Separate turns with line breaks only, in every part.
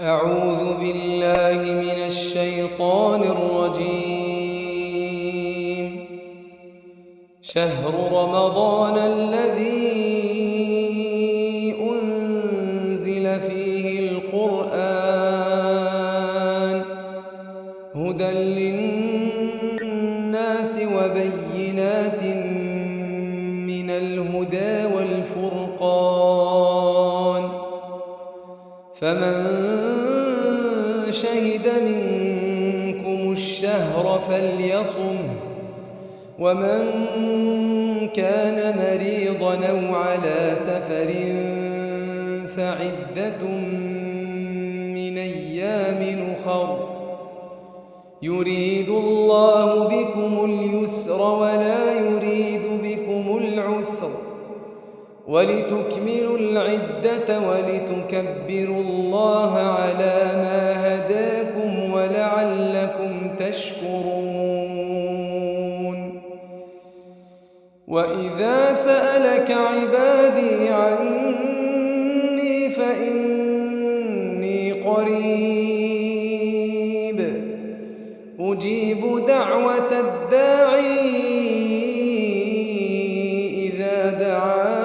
أعوذ بالله من الشيطان الرجيم. شهر رمضان الذي أنزل فيه القرآن هدى للناس وبينات من الهدى والفرقان، فمن شهد منكم الشهر فليصمه، ومن كان مريضا أو على سفر فعدة من أيام أخر، يريد الله بكم اليسر ولا يريد بكم العسر، ولتكملوا العدة ولتكبروا الله على ما هداكم ولعلكم تشكرون. وإذا سألك عبادي عني فإني قريب أجيب دعوة الداعي إذا دعان،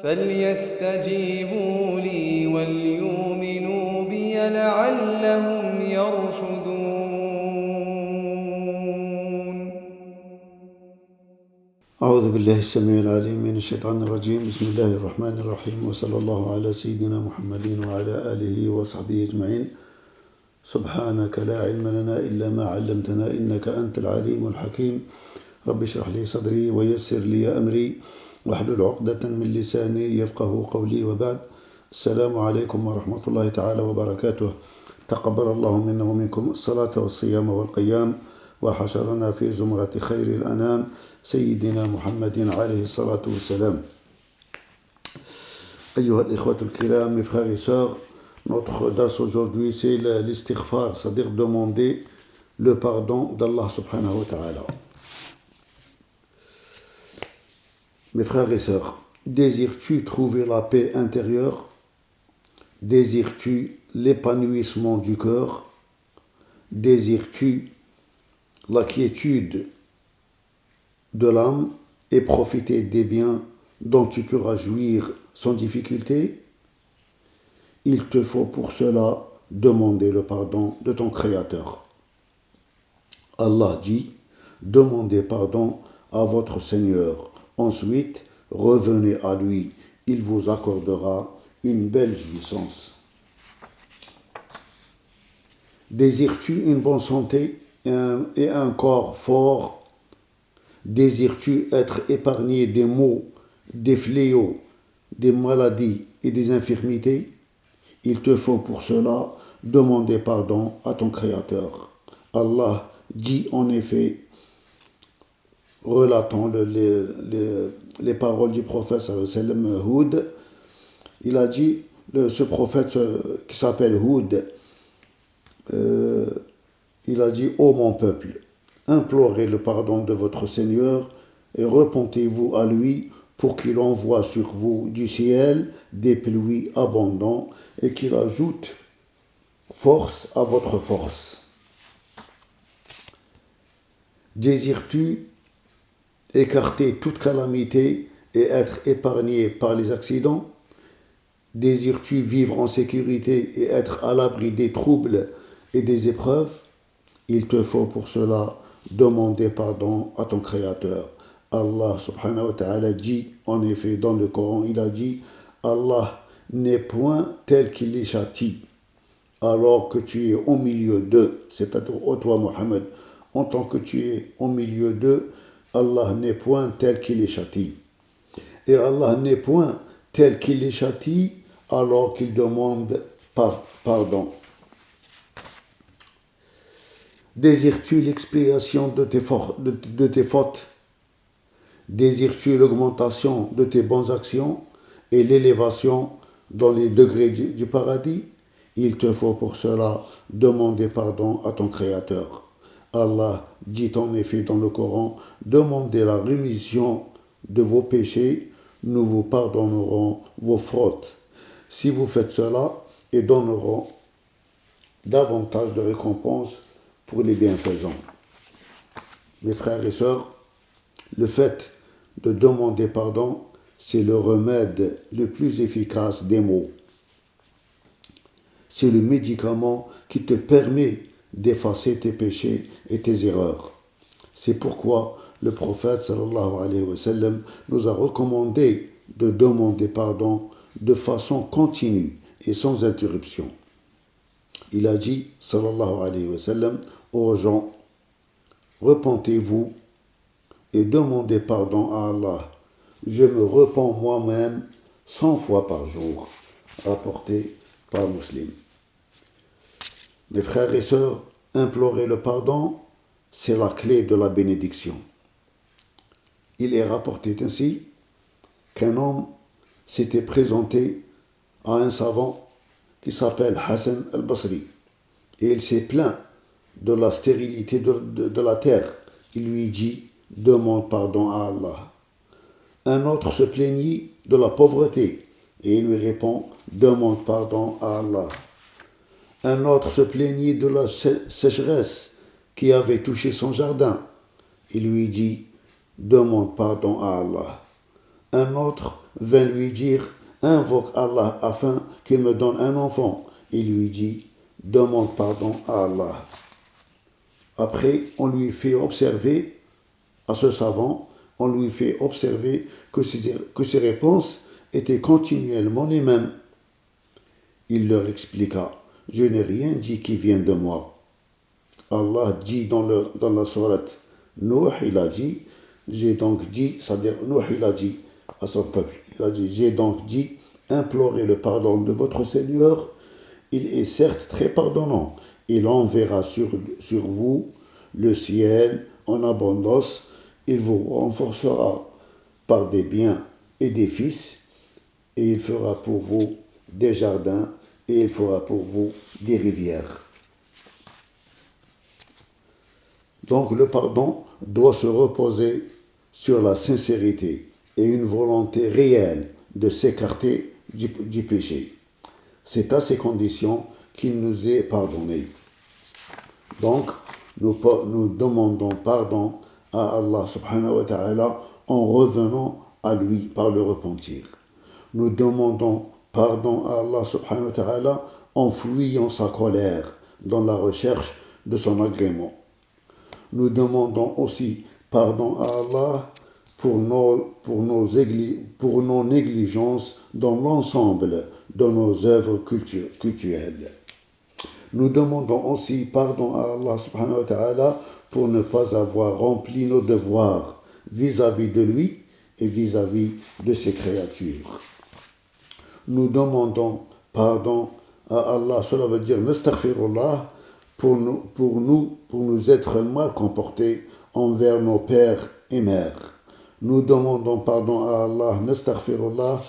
فليستجيبوا لي وليؤمنوا بي لعلهم يرشدون.
أعوذ بالله السميع العليم من الشيطان الرجيم. بسم الله الرحمن الرحيم، وصلى الله على سيدنا محمد وعلى آله وصحبه أجمعين. سبحانك لا علم لنا إلا ما علمتنا إنك أنت العليم الحكيم. رب اشرح لي صدري ويسر لي أمري واحلل عقدة من لساني يفقه قولي، وبعد. السلام عليكم ورحمة الله تعالى وبركاته. تقبل الله منا ومنكم الصلاة والصيام والقيام، وحشرنا في زمرة خير الأنام سيدنا محمد عليه الصلاة والسلام. أيها الإخوة الكرام, mes frères et sœurs, notre dars aujourd'hui c'est l'istighfar, c'est-à-dire demander le pardon d'Allah subhanahu wa ta'ala. Mes frères et sœurs, désires-tu trouver la paix intérieure? Désires-tu l'épanouissement du cœur? Désires-tu la quiétude de l'âme et profiter des biens dont tu pourras jouir sans difficulté? Il te faut pour cela demander le pardon de ton Créateur. Allah dit: demandez pardon à votre Seigneur, ensuite revenez à lui, il vous accordera une belle jouissance. Désires-tu une bonne santé et un corps fort? Désires-tu être épargné des maux, des fléaux, des maladies et des infirmités? Il te faut pour cela demander pardon à ton Créateur. Allah dit en effet, relatant les paroles du prophète sallam Houd, il a dit, ce prophète qui s'appelle Houd, il a dit: ô mon peuple, implorez le pardon de votre Seigneur et repentez-vous à lui pour qu'il envoie sur vous du ciel des pluies abondantes et qu'il ajoute force à votre force. Désires-tu écarter toute calamité et être épargné par les accidents? Désires-tu vivre en sécurité et être à l'abri des troubles et des épreuves? Il te faut pour cela demander pardon à ton Créateur. Allah subhanahu wa ta'ala dit, en effet dans le Coran, il a dit: Allah n'est point tel qu'il les châtie, alors que tu es au milieu d'eux, c'est-à-dire ô toi Mohammed, en tant que tu es au milieu d'eux, Allah n'est point tel qu'il les châtie. Et Allah n'est point tel qu'il les châtie alors qu'ils demandent pardon. Désires-tu l'expiation de tes fautes? Désires-tu l'augmentation de tes bonnes actions et l'élévation dans les degrés du paradis? Il te faut pour cela demander pardon à ton Créateur. Allah dit en effet dans le Coran: demandez la rémission de vos péchés, nous vous pardonnerons vos fautes si vous faites cela et donnerons davantage de récompenses pour les bienfaisants. Mes frères et sœurs, le fait de demander pardon, c'est le remède le plus efficace des maux. C'est le médicament qui te permet d'effacer tes péchés et tes erreurs. C'est pourquoi le prophète sallallahu alayhi wa sallam nous a recommandé de demander pardon de façon continue et sans interruption. Il a dit sallallahu alayhi wa sallam aux gens: repentez-vous et demandez pardon à Allah. Je me repens moi-même 100 fois par jour. Rapporté par Muslim. Mes frères et sœurs, implorer le pardon, c'est la clé de la bénédiction. Il est rapporté ainsi qu'un homme s'était présenté à un savant qui s'appelle Hassan al-Basri et il s'est plaint de la stérilité de la terre. Il lui dit: demande pardon à Allah. Un autre se plaignit de la pauvreté et il lui répond: demande pardon à Allah. Un autre se plaignit de la sécheresse qui avait touché son jardin. Il lui dit: demande pardon à Allah. Un autre vint lui dire: invoque Allah afin qu'il me donne un enfant. Il lui dit: demande pardon à Allah. Après, on lui fait observer, à ce savant, on lui fait observer que ses réponses étaient continuellement les mêmes. Il leur expliqua: je n'ai rien dit qui vient de moi. Allah dit dans la sourate Nuh, il a dit: j'ai donc dit, c'est-à-dire Nuh, il a dit à son peuple, il a dit: j'ai donc dit, implorez le pardon de votre Seigneur, il est certes très pardonnant, il enverra sur vous le ciel en abondance, il vous renforcera par des biens et des fils, et il fera pour vous des jardins, et il fera pour vous des rivières. Donc le pardon doit se reposer sur la sincérité et une volonté réelle de s'écarter du péché. C'est à ces conditions qu'il nous est pardonné. Donc, nous demandons pardon à Allah subhanahu wa ta'ala en revenant à lui par le repentir. Nous demandons pardon à Allah subhanahu wa ta'ala en fuyant sa colère dans la recherche de son agrément. Nous demandons aussi pardon à Allah pour nos négligences dans l'ensemble de nos œuvres cultuelles. Nous demandons aussi pardon à Allah subhanahu wa ta'ala pour ne pas avoir rempli nos devoirs vis-à-vis de lui et vis-à-vis de ses créatures. Nous demandons pardon à Allah, cela veut dire nastaghfirullah, pour nous être mal comportés envers nos pères et mères. Nous demandons pardon à Allah, nastaghfirullah,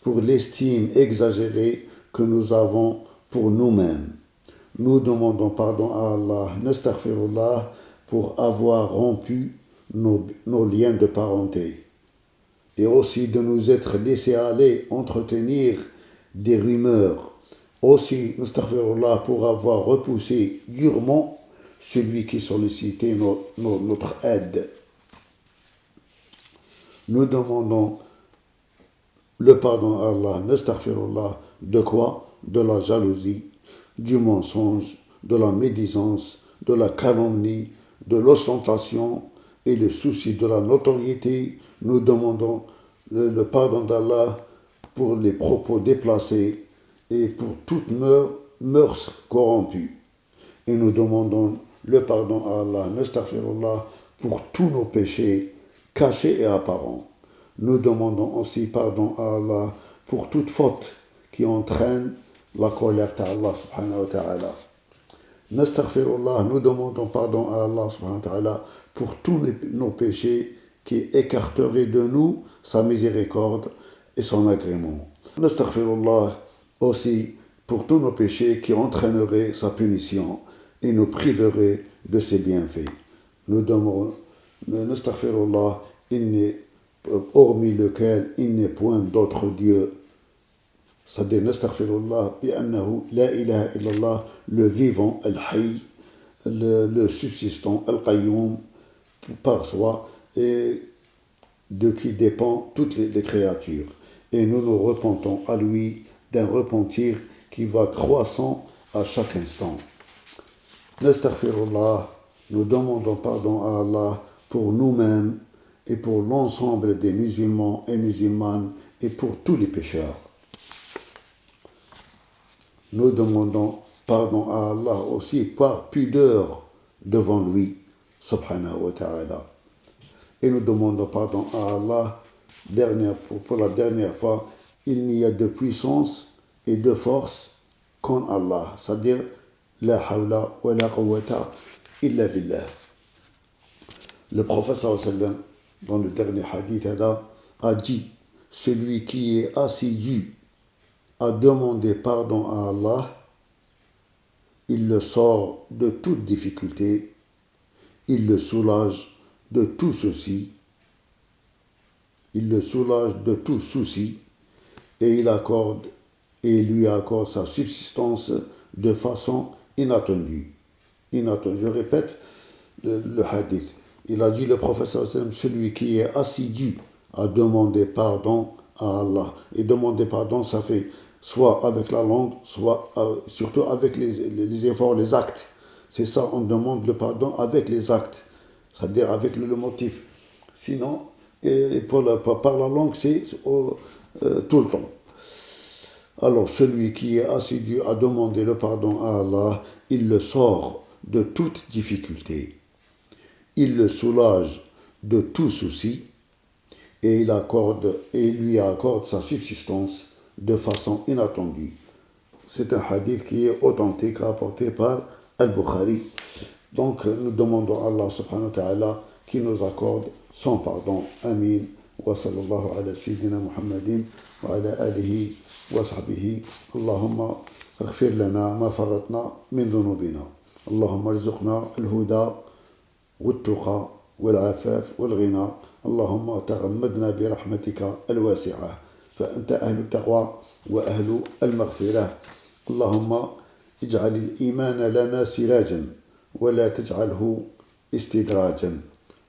pour l'estime exagérée que nous avons pour nous-mêmes. Nous demandons pardon à Allah, nastaghfirullah, pour avoir rompu nos liens de parenté. Et aussi de nous être laissés aller entretenir des rumeurs. Aussi, nastaghfirullah, pour avoir repoussé durement celui qui sollicitait notre aide. Nous demandons le pardon à Allah, nastaghfirullah, de quoi? De la jalousie, du mensonge, de la médisance, de la calomnie, de l'ostentation et le souci de la notoriété. Nous demandons le pardon d'Allah pour les propos déplacés et pour toutes mœurs corrompues. Et nous demandons le pardon à Allah, nastaghfirullah, pour tous nos péchés cachés et apparents. Nous demandons aussi pardon à Allah pour toute faute qui entraîne la colère d'Allah subhanahu wa ta'ala. Nastaghfirullah, nous demandons pardon à Allah subhanahu wa ta'ala pour tous nos péchés qui écarteraient de nous sa miséricorde et son agrément. Nastaghfirullah aussi pour tous nos péchés qui entraîneraient sa punition et nous priveraient de ses bienfaits. Nous demandons nastaghfirullah inni hormis lequel il n'est point d'autre Dieu. C'est-à-dire, nastaghfirullah bi'annahu la ilaha illallah, le vivant, al-hayy, le subsistant, al-qayyum, par soi, et de qui dépendent toutes les créatures. Et nous nous repentons à lui d'un repentir qui va croissant à chaque instant. Nastaghfirullah, nous demandons pardon à Allah pour nous-mêmes et pour l'ensemble des musulmans et musulmanes et pour tous les pécheurs. Nous demandons pardon à Allah aussi par pudeur devant lui, subhanahu wa ta'ala. Et nous demandons pardon à Allah pour la dernière fois. Il n'y a de puissance et de force qu'en Allah, c'est-à-dire la hawla wa la quwwata illa billah. Le prophète sallallahu alayhi wa sallam, dans le dernier hadith a dit: celui qui est assidu à demander pardon à Allah, il le sort de toute difficulté, il le soulage de tout souci, et il lui accorde sa subsistance de façon inattendue. Je répète le hadith. Il a dit, le prophète sallallahu alayhi wa sallam, celui qui est assidu à demander pardon à Allah. Et demander pardon, ça fait soit avec la langue, soit surtout avec les efforts, les actes. C'est ça, on demande le pardon avec les actes, c'est-à-dire avec le motif. Sinon, par la langue, c'est tout le temps. Alors, celui qui est assidu à demander le pardon à Allah, il le sort de toute difficulté. Il le soulage de tout souci et il lui accorde sa subsistance de façon inattendue. C'est un hadith qui est authentique, rapporté par Al-Bukhari. Donc, nous demandons à Allah subhanahu wa ta'ala qui nous accorde son pardon. Amin. Wa sallallahu ala sayyidina Muhammadin wa ala alihi wa sahbihi. Allahumma اغفر لنا ما فرطنا من ذنوبنا. اللهم ارزقنا الهدى والتقى والعفاف والغنى. اللهم تغمدنا برحمتك الواسعة فأنت أهل التقوى وأهل المغفرة. اللهم اجعل الإيمان لنا سراجا ولا تجعله استدراجا،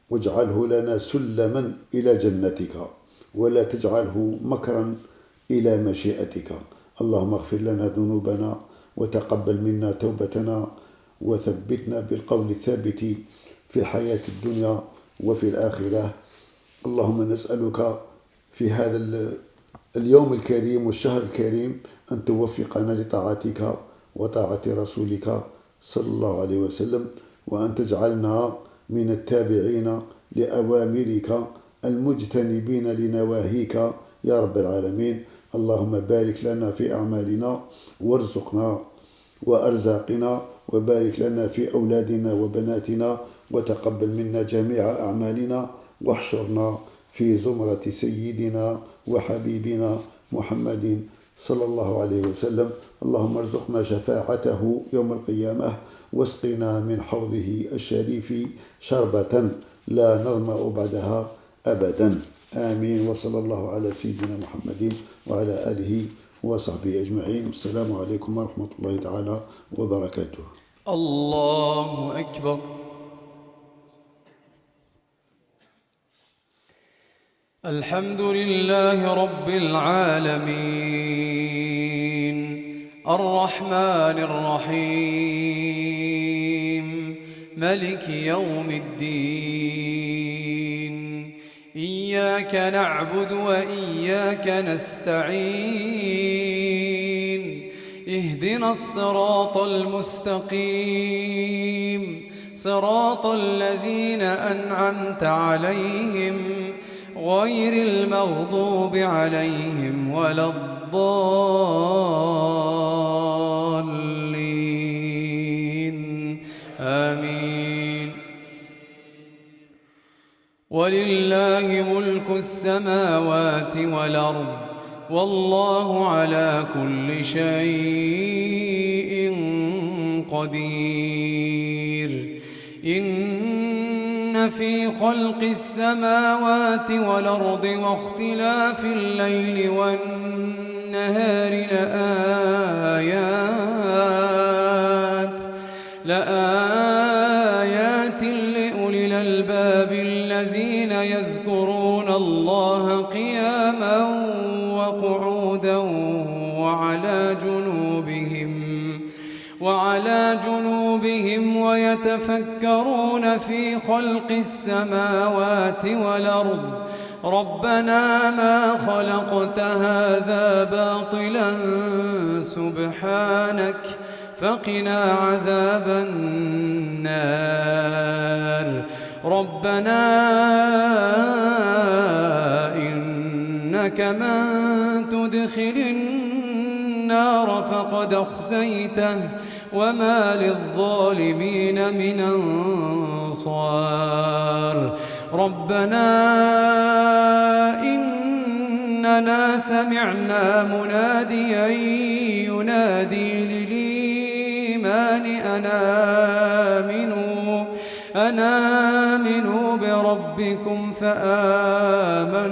واجعله لنا سلما إلى جنتك ولا تجعله مكرا إلى مشيئتك. اللهم اغفر لنا ذنوبنا وتقبل منا توبتنا وثبتنا بالقول الثابت في الحياة الدنيا وفي الآخرة. اللهم نسألك في هذا اليوم الكريم والشهر الكريم أن توفقنا لطاعتك وطاعة رسولك صلى الله عليه وسلم، وأن تجعلنا من التابعين لأوامرك المجتنبين لنواهيك يا رب العالمين. اللهم بارك لنا في أعمالنا وارزقنا وأرزاقنا، وبارك لنا في أولادنا وبناتنا، وتقبل منا جميع أعمالنا، واحشرنا في زمرة سيدنا وحبيبنا محمد صلى الله عليه وسلم. اللهم ارزقنا شفاعته يوم القيامة، واسقنا من حوضه الشريف شربة لا نظمأ بعدها أبدا. آمين. وصلى الله على سيدنا محمد وعلى آله وصحبه أجمعين. السلام عليكم ورحمة الله تعالى وبركاته.
الله أكبر. الحمد لله رب العالمين الرحمن الرحيم ملك يوم الدين. إياك نعبد وإياك نستعين. اهدنا الصراط المستقيم، صراط الذين أنعمت عليهم غير المغضوب عليهم ولا الضالين. آمين. ولله ملك السماوات والأرض، والله على كل شيء قدير. إن في خلق السماوات والأرض واختلاف الليل والنهار لآيات لأولي الألباب الذين يذكرون الله قياما وقعودا وعلى جنوبهم ويتفكرون في خلق السماوات والأرض ربنا ما خلقت هذا باطلا سبحانك فقنا عذاب النار ربنا إنك من تدخل النار فقد أخزيته وما للظالمين من أنصار ربنا إننا سمعنا مناديا ينادي للإيمان أن آمنوا بربكم فآمنا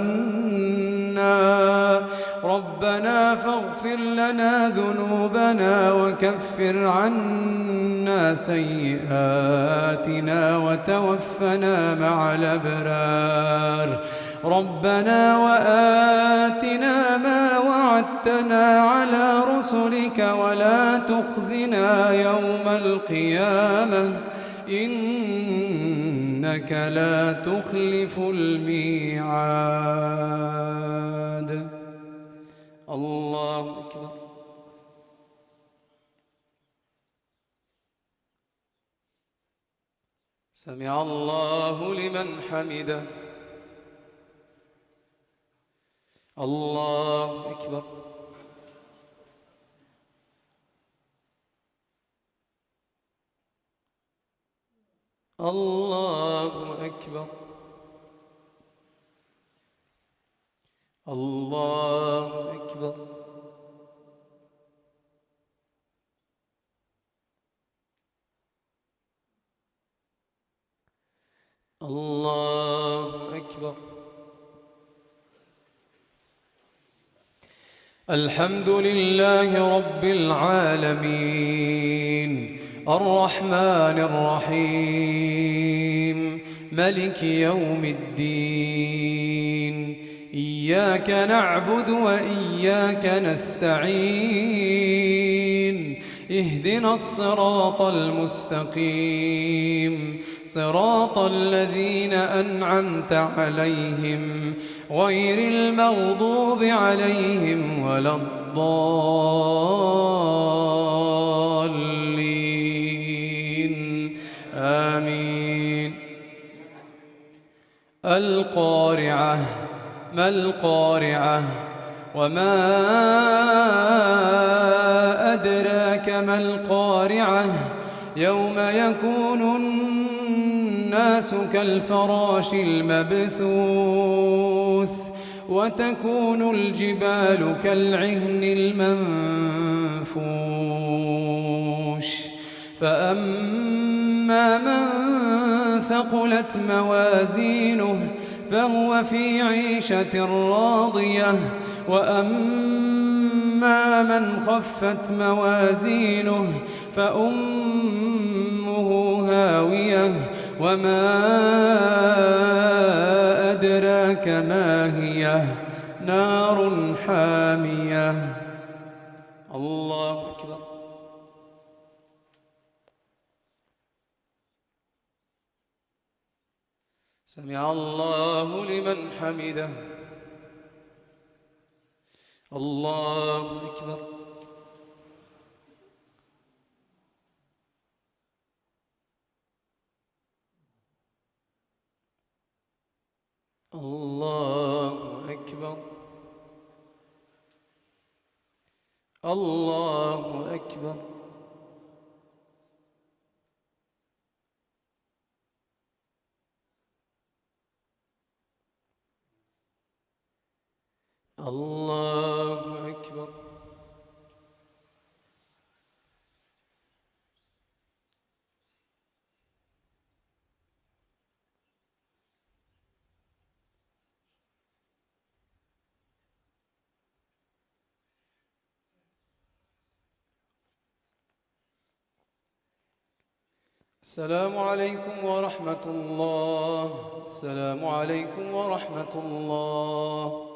ربنا فاغفر لنا ذنوبنا وكفر عنا سيئاتنا وتوفنا مع الأبرار ربنا وآتنا ما وعدتنا على رسلك ولا تخزنا يوم القيامة إنك لا تخلف الميعاد الله أكبر سمع الله لمن حمده الله أكبر الله أكبر الله أكبر الله أكبر الحمد لله رب العالمين الرحمن الرحيم ملك يوم الدين إياك نعبد وإياك نستعين اهدنا الصراط المستقيم صراط الذين أنعمت عليهم غير المغضوب عليهم ولا الضالين آمين القارعة ما القارعة وما أدراك ما القارعة يوم يكون الناس كالفراش المبثوث وتكون الجبال كالعهن المنفوش فأما من ثقلت موازينه فهو في عيشة راضية وأما من خفت موازينه فأمه هاوية وما أدراك ما هي نار حامية الله أكبر سمع الله لمن حمده الله أكبر الله أكبر الله أكبر الله أكبر السلام عليكم ورحمة الله. السلام عليكم ورحمة الله.